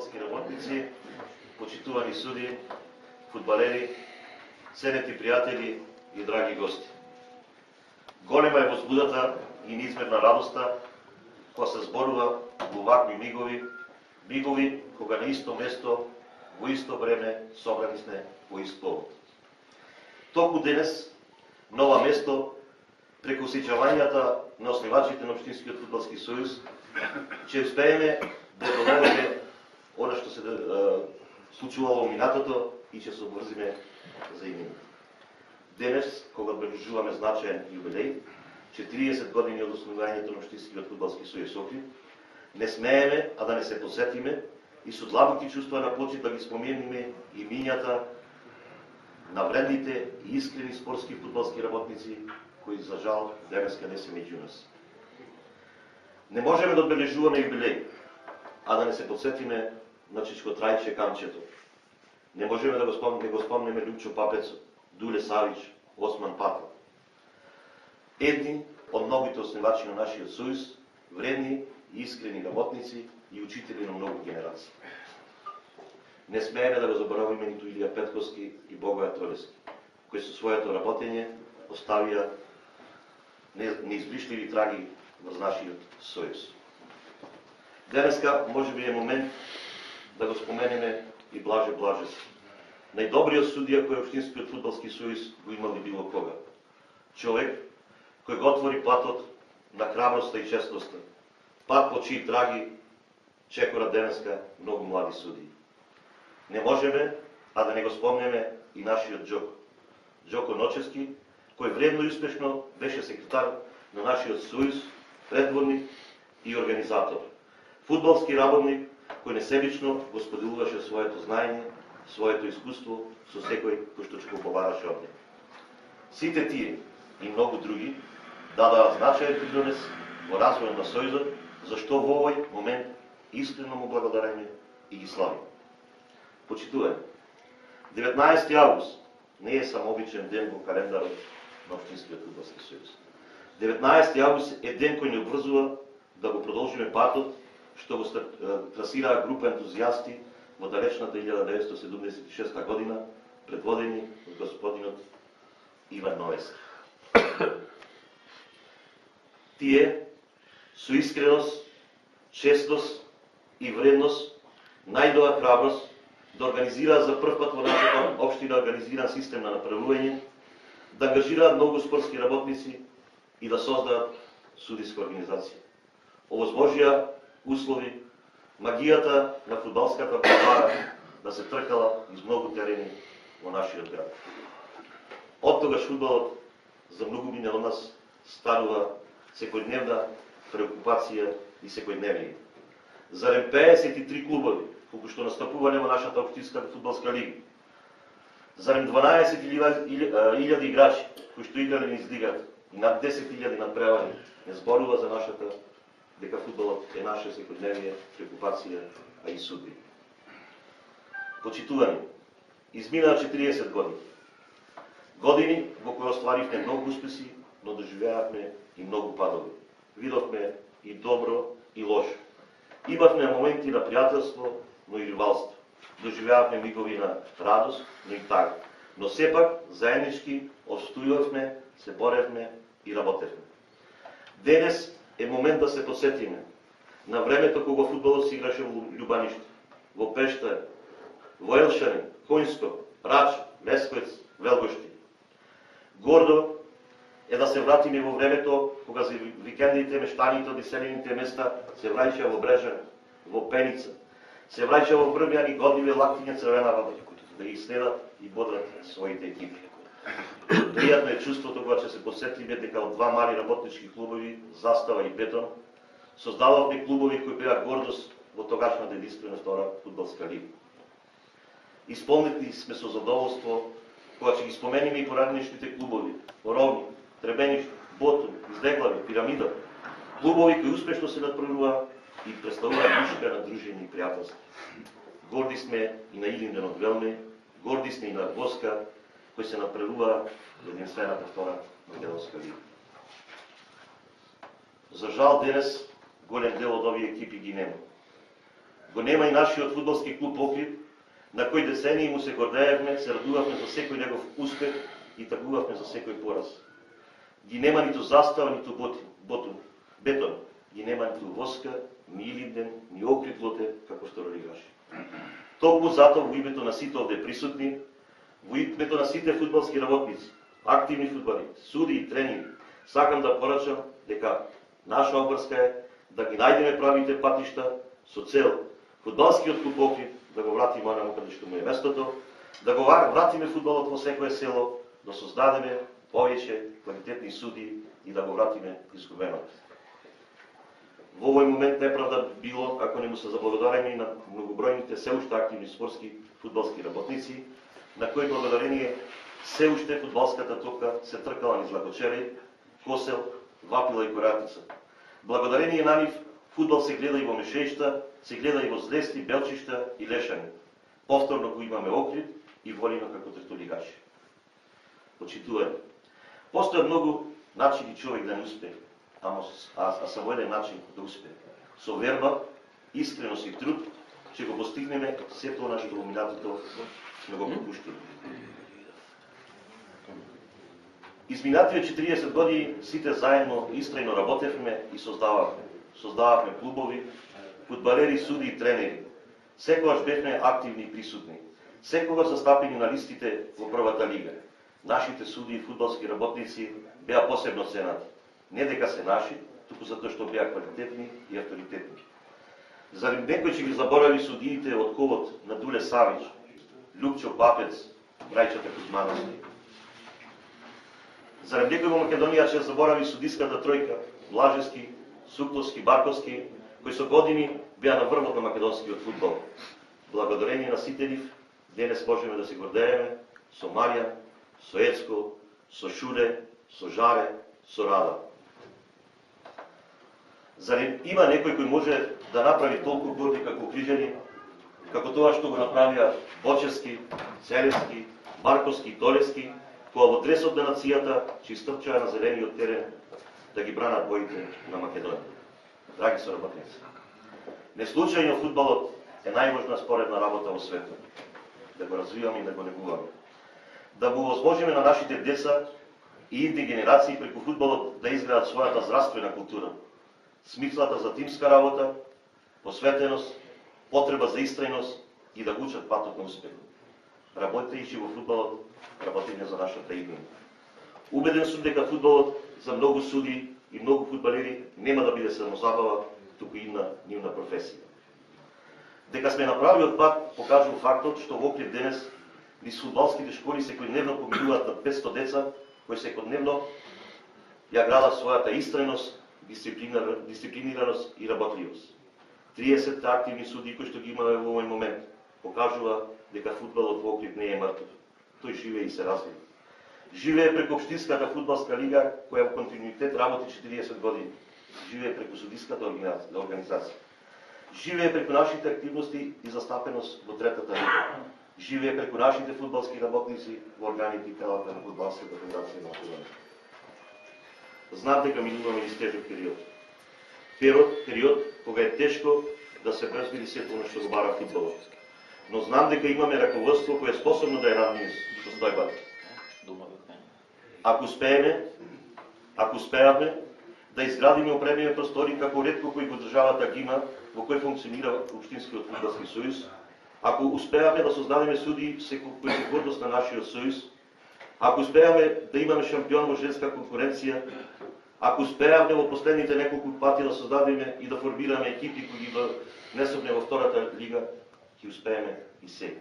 фудбалски работници, почитувани суди, фудбалери, ценети приятели и драги гости. Голема е возбудата и неизмерна радоста кога се зборува во вакви мигови кога на исто место, во исто време собрани сме по ист повод. Току денес, на ова место, преку сеќавањата на основачите на Општинскиот фудбалски сојуз, ќе успееме да доведеме она што се случувало во минатото и ќе се обврзиме за иднината. Денес, кога отбележуваме значаен јубилеј, 40 години од основањето на Општинскиот фудбалски сојуз Охрид, не смееме а да не се посетиме и со длабоки чувства на почит да ги спомениме имињата на вредните и искрени спортски фудбалски работници, кои за жал денеска не се меѓу нас. Не можеме да одбележуваме јубилеј, а да не се подсетиме на Чичко Трајче Камчето. Не можеме да го спомнеме Лјупчо Папецо, Дуле Савич, Осман Пател. Едни од многите основачи на нашиот сојуз, вредни и искрени работници и учители на многу генерации. Не смееме да го заборавиме ниту Илија Петковски и Богоја Толески, кои со своето работење оставија неизбришливи траги врз нашиот сојуз. Денеска можеби е момент да го споменеме и Блаже Блажес, најдобриот судија кој Општинскиот фудбалски сојуз го имал и било кога. Човек кој го отвори патот на храброста и честноста, пат по чии траги чекорат денеска многу млади судии. Не можеме а да не го спомнеме и нашиот Джоко. Джоко Ночевски, кој вредно и успешно беше секретар на нашиот сојуз, предводник и организатор. Фудбалски работник кој несебично го споделуваше своето знаење, своето искуство со секој кој што го побараше од него. Сите тие и многу други дадаа значаен придонес во развојот на сојузот, зашто во овој момент искрено му благодариме и ги славиме. Почитуваме. 19 август не е само обичен ден во календарот на Општинскиот фудбалски сојуз. 19 август е ден кој ни обврзува да го продолжиме патот што го трасираа група ентузијасти во далечната 1976 година, предводени од господинот Иван Новески. Тие со искреност, честност и вредност најдоа храброст да организираат за прв пат во нашата општина организиран систем на направување, да ангажираат многу спортски работници и да создадат судиска организација. Овозможија услови магијата на фудбалската култура да се тркала из многу терени во нашиот град. Од тогаш фудбалот за многу мина од нас станува секојдневна преокупација и секојдневие. Зарем 53 клубови, колку што настапувале во нашата општинска фудбалска лига, зарем 12.000 играчи кои што играле низ лигата и над 10.000 надпревари, не зборува за нашата дека фудбалот е наше секојдневие, преокупација, а и судби. Почитувани, изминаа 40 години. Години во кои остваривме многу успеси, но доживеавме и многу падови. Видовме и добро и лошо. Имавме моменти на пријателство, но и ривалство. Доживеавме мигови на радост, но и тага. Но сепак заеднички обстојувавме, се боревме и работевме. Денес е момент да се посетиме на времето кога фудбалот се играше во Љубаниште, во Пештер, во Елшани, Коњско, Рач, Лесковец, Велгошти. Гордо е да се вратиме во времето кога за викендите мештаните од иселените места се враќа во Брежан, во Пеница, се враќа во Врбјан и годливе лактиња црвена вода, да ги следат и бодрат своите екипи. Пријатно е чувството кога ќе се посетиме дека од два мали работнички клубови, Застава и Бетон, создававме клубови кои беа гордост во тогашната единствена втора фудбалска лига. Исполнети сме со задоволство кога ќе ги спомениме и поранешните клубови, Ровни, Требениште, Ботун, Излеглави, Пирамида, клубови кои успешно се надпреваруваа и представуваат душка на дружење и пријателство. Горди сме и на Илинден од Велме, горди сме и на Воска, кои се надпреваруваа во единствената втора македонска лига. За жал денес голем дел од овие екипи ги нема. го нема и нашиот фудбалски клуб Охрид, на кој децении му се гордеевме, се радувавме за секој негов успех и тагувавме за секој пораз. Ги нема ниту застава, ниту бетон, ги нема ниту воска, ни Илинден, ни Охрид Лоте, како што ролигаше. Толку затоа во името на сите овде присутни, во името на сите фудбалски работници, активни фудбали, суди и тренери, сакам да порачам дека наша обврска е да ги најдеме правите патишта со цел фудбалскиот клуб Охрид да го вратиме онаму каде што му е местото, да го вратиме фудбалот во секое село, да создадеме повеќе квалитетни суди и да го вратиме изгубеното. Во овој момент неправда било ако не му се заблагодарени на многобројните се уште активни спортски фудбалски работници, на кои благодарение се уште фудбалската топка се тркала низ Лакочереј, Косел, Вапила и Коратица. Благодарение на нив фудбал се гледа и во Мешеишта, се гледа и во Злести, Белчишта и Лешани. Повторно го имаме Охрид и волиме како третолигаши. Почитувани. Постојат многу начини човек да не успее, а само еден начин да успее. Со верба, искреност и труд, ќе го постигнеме сето она што во минатото сме го пропуштили. Изминативе 40 години сите заедно истрајно работевме и создававме клубови, фудбалери, суди и тренери. Секогаш бевме активни и присутни. Секогаш застапени на листите во првата лига. Нашите суди и фудбалски работници беа посебно ценати. Не дека се наши, туку затоа што беа квалитетни и авторитетни. Зарем некој ќе ги заборави судиите од ковот на Дуле Савич, Лупчо Папец, брајчата Кузмановски. Зарем некој во Македонија ќе заборави судиската тројка, Блажевски, Сукловски, Барковски, кои со години беа на врвот на македонскиот фудбал. Благодарение на сите нив, денес можеме да се гордееме со Марија, со Ецко, со Шуле, со Жаре, со Рада. Зарем има некој кој може да направи толку борби како Крижани, како тоа што го направија Бочевски, Целевски, Марковски и Толевски, која во дресот на нацијата ќе истрчаа на зелениот терен да ги бранат боите на Македонија. Драги соработници, неслучајно фудбалот е најважна споредна работа во светот. Да го развиваме и да го негуваме. Да го возможиме на нашите деца и идни генерации преку фудбалот да изградат својата здравствена култура. Смислата за тимска работа, посветеност, потреба за истрајност и да го учат патот на успех. Работејќи во фудбалот, работиме за нашата иднина. Убеден сум дека фудбалот за многу суди и многу фудбалери нема да биде само забава, туку идна нивна професија. Дека сме на правиот пат покажува фактот што во Охрид денес низ фудбалските школи секојдневно поминуваат на 500 деца кои секојдневно ја градат својата истрајност, дисциплинираност и работливост. 30 активни суди кои што ги имаме во овој момент покажува дека фудбалот во Охрид не е мртов. Тој живее и се развива. Живее преку Општинската фудбалска лига која во континуитет работи 40 години. Живее преку судиската организација. Живее преку нашите активности и застапеност во третата лига. Живее преку нашите фудбалски работници во органите и телата на Фудбалската федерација на Македонија. Знам дека минуваме низ тежок период. Период кога е тешко да се презбери сето она што го бара фудбалот. Но знам дека имаме раководство кое е способно да ја надмине состојбата. Ако успееме да изградиме опремени простори како ретко кој го државата ги има, во кој функционира Општинскиот фудбалски сојуз, ако успееме да создадеме суди кои се гордост на нашиот сојуз, ако успееме да имаме шампион во женска конкуренција, ако успееме во последните неколку пати да создадеме и да формираме екипи кои ги внесовме во втората лига, ќе успееме и сега.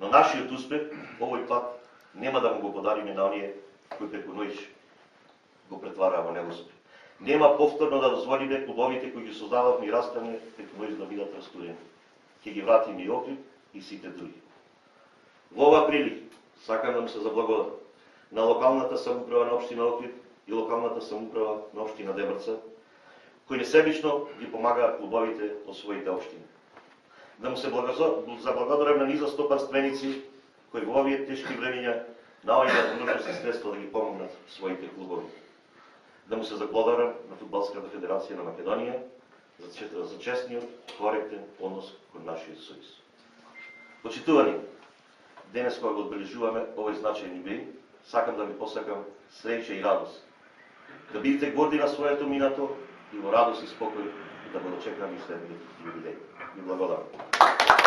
Но нашиот успех овој пат нема да му го подариме на оние кои преку ноќ го претвараа во неуспех. Нема повторно да дозволиме клубовите кои ги создававме и раставме преку ноќ да бидат растурени. Ќе ги вратиме и Охрид и сите други. Во оваа прилика сакам да му се заблагодарам на локалната самоуправа на општина Охрид и локалната самоуправа на општина Дебрца, кои несебично ги помагаат клубовите од своите општини. Да му се заблагодарам на низа стопанственици кои во овие тешки времења наоѓаат можност и средства да ги помогнат своите клубови. Да му се заблагодарам на Фудбалската федерација на Македонија за честниот, коректен однос кон нашиот сојуз. Почитувани, денес кога го одбележуваме овој значајни ден, сакам да ви посакам среќа и радост. Да бидете горди на своето минато и во радост и спокој да го дочекаме и следниот юбилеј. Ви благодарам.